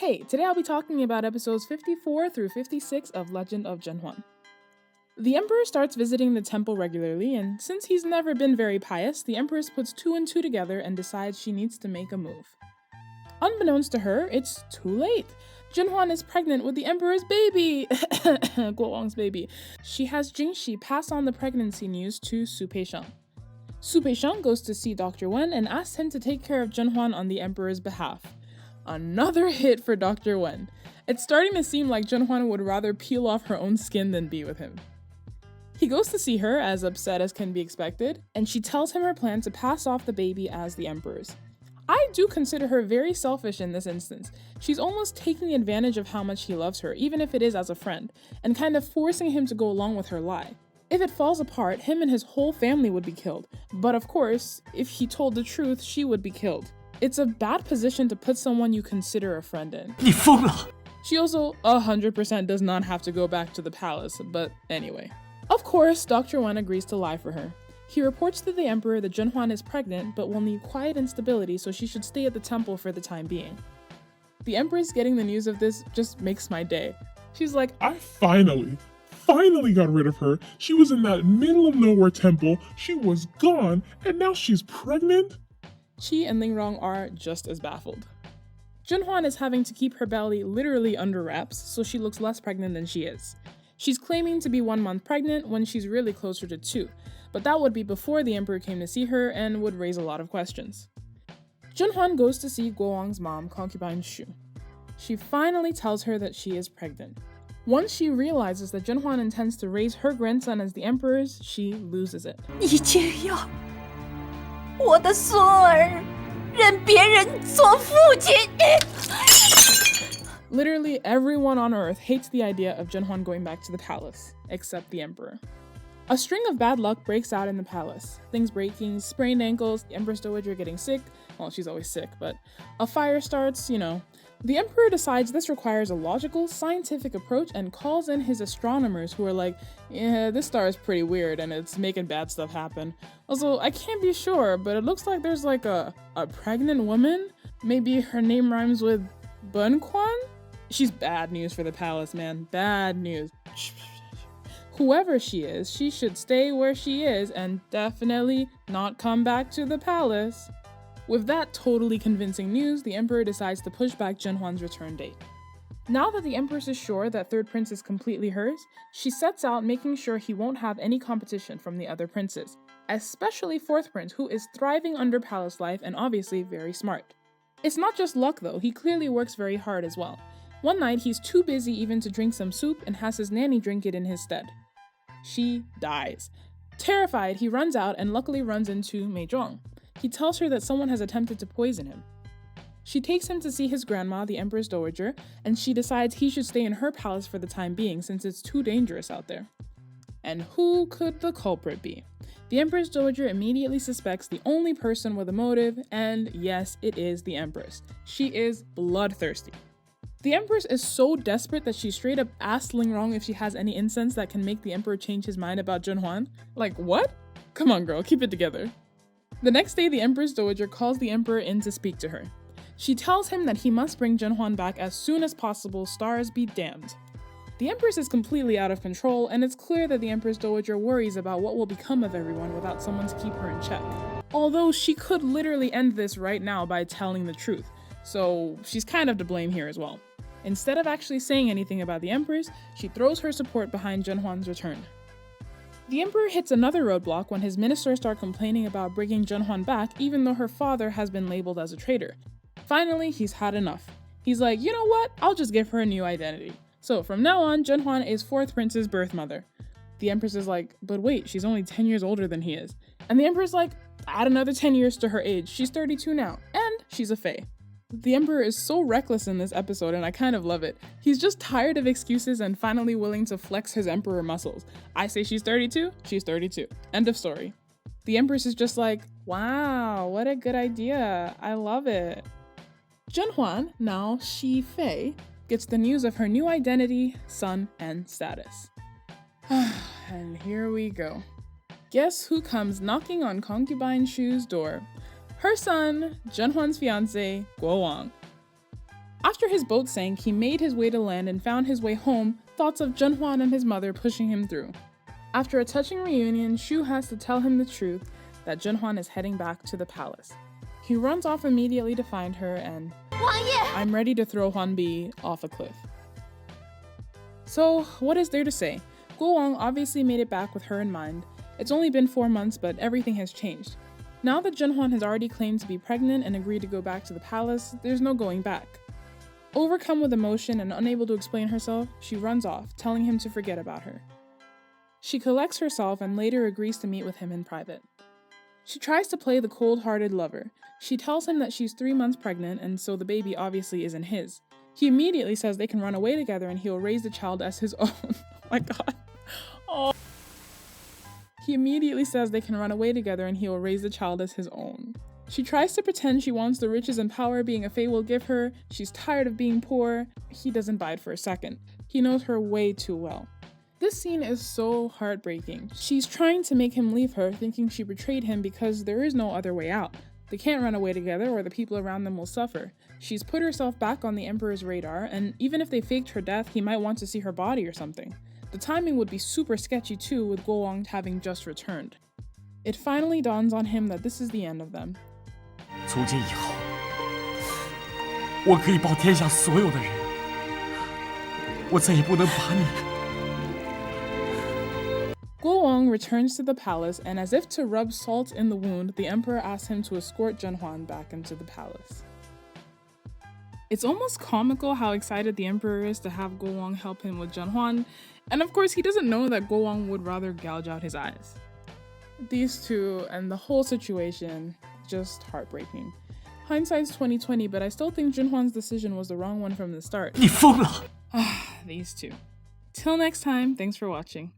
Hey, today I'll be talking about episodes 54 through 56 of Legend of ZhenHuan. The Emperor starts visiting the temple regularly, and since he's never been very pious, the Empress puts two and two together and decides she needs to make a move. Unbeknownst to her, it's too late. ZhenHuan is pregnant with the Emperor's baby! Guowang's baby. She has Jingxi pass on the pregnancy news to Su Peisheng. Su Peisheng goes to see Dr. Wen and asks him to take care of ZhenHuan on the Emperor's behalf. Another hit for Dr. Wen. It's starting to seem like ZhenHuan would rather peel off her own skin than be with him. He goes to see her, as upset as can be expected, and she tells him her plan to pass off the baby as the Emperor's. I do consider her very selfish in this instance. She's almost taking advantage of how much he loves her, even if it is as a friend, and kind of forcing him to go along with her lie. If it falls apart, him and his whole family would be killed, but of course, if he told the truth, she would be killed. It's a bad position to put someone you consider a friend in. 你疯了! She also 100% does not have to go back to the palace, but anyway. Of course, Dr. Wen agrees to lie for her. He reports to the Emperor that ZhenHuan is pregnant but will need quiet and stability, so she should stay at the temple for the time being. The Empress getting the news of this just makes my day. She's like, I finally got rid of her. She was in that middle of nowhere temple, she was gone, and now she's pregnant? Qi and Lingrong are just as baffled. ZhenHuan is having to keep her belly literally under wraps, so she looks less pregnant than she is. She's claiming to be 1 month pregnant when she's really closer to 2, but that would be before the Emperor came to see her and would raise a lot of questions. ZhenHuan goes to see Guowang's mom, concubine Xu. She finally tells her that she is pregnant. Once she realizes that ZhenHuan intends to raise her grandson as the Emperor's, she loses it. 你竟要我的孙儿任别人做父亲! Literally everyone on Earth hates the idea of ZhenHuan going back to the palace, except the Emperor. A string of bad luck breaks out in the palace. Things breaking, sprained ankles, the Empress Dowager getting sick. Well, she's always sick, but a fire starts, The Emperor decides this requires a logical, scientific approach and calls in his astronomers who are like, yeah, this star is pretty weird and it's making bad stuff happen. Also, I can't be sure, but it looks like there's like a pregnant woman. Maybe her name rhymes with Bunquan? She's bad news for the palace, man. Bad news. Whoever she is, she should stay where she is and definitely not come back to the palace. With that totally convincing news, the Emperor decides to push back ZhenHuan's return date. Now that the Empress is sure that Third Prince is completely hers, she sets out making sure he won't have any competition from the other princes, especially Fourth Prince, who is thriving under palace life and obviously very smart. It's not just luck though, he clearly works very hard as well. One night, he's too busy even to drink some soup and has his nanny drink it in his stead. She dies. Terrified, he runs out and luckily runs into Mei Zhong. He tells her that someone has attempted to poison him. She takes him to see his grandma, the Empress Dowager, and she decides he should stay in her palace for the time being since it's too dangerous out there. And who could the culprit be? The Empress Dowager immediately suspects the only person with a motive, and yes, it is the Empress. She is bloodthirsty. The Empress is so desperate that she straight up asks Lingrong if she has any incense that can make the Emperor change his mind about ZhenHuan. Like, what? Come on, girl, keep it together. The next day, the Empress Dowager calls the Emperor in to speak to her. She tells him that he must bring ZhenHuan back as soon as possible, stars be damned. The Empress is completely out of control, and it's clear that the Empress Dowager worries about what will become of everyone without someone to keep her in check. Although she could literally end this right now by telling the truth, so she's kind of to blame here as well. Instead of actually saying anything about the Empress, she throws her support behind ZhenHuan's return. The Emperor hits another roadblock when his ministers start complaining about bringing ZhenHuan back even though her father has been labeled as a traitor. Finally, he's had enough. He's like, you know what? I'll just give her a new identity. So from now on, ZhenHuan is Fourth Prince's birth mother. The Empress is like, but wait, she's only 10 years older than he is. And the Emperor's like, add another 10 years to her age. She's 32 now, and she's a fae. The Emperor is so reckless in this episode and I kind of love it. He's just tired of excuses and finally willing to flex his Emperor muscles. I say she's 32, she's 32. End of story. The Empress is just like, wow, what a good idea. I love it. ZhenHuan, now Shi Fei, gets the news of her new identity, son, and status. And here we go. Guess who comes knocking on concubine Xu's door? Her son, ZhenHuan's fiancé, Guowang. After his boat sank, he made his way to land and found his way home, thoughts of ZhenHuan and his mother pushing him through. After a touching reunion, Shu has to tell him the truth that ZhenHuan is heading back to the palace. He runs off immediately to find her and I'm ready to throw Huanbi off a cliff. So what is there to say? Guo Wang obviously made it back with her in mind. It's only been 4 months, but everything has changed. Now that ZhenHuan has already claimed to be pregnant and agreed to go back to the palace, there's no going back. Overcome with emotion and unable to explain herself, she runs off, telling him to forget about her. She collects herself and later agrees to meet with him in private. She tries to play the cold-hearted lover. She tells him that she's 3 months pregnant and so the baby obviously isn't his. He immediately says they can run away together and he'll raise the child as his own. Oh my god. Oh. He immediately says they can run away together and he will raise the child as his own. She tries to pretend she wants the riches and power being a fae will give her. She's tired of being poor. He doesn't buy it for a second. He knows her way too well. This scene is so heartbreaking. She's trying to make him leave her, thinking she betrayed him because there is no other way out. They can't run away together or the people around them will suffer. She's put herself back on the Emperor's radar, and even if they faked her death, he might want to see her body or something. The timing would be super sketchy too, with Guo Wang having just returned. It finally dawns on him that this is the end of them. 从今以后，我可以报天下所有的人，我再也不能把你。 Guo Wang returns to the palace, and as if to rub salt in the wound, the emperor asks him to escort ZhenHuan back into the palace. It's almost comical how excited the emperor is to have Guo Wang help him with ZhenHuan, and of course he doesn't know that Guo Wang would rather gouge out his eyes. These two and the whole situation, just heartbreaking. Hindsight's 2020, but I still think ZhenHuan's decision was the wrong one from the start. 你疯了！ These two. Till next time, thanks for watching.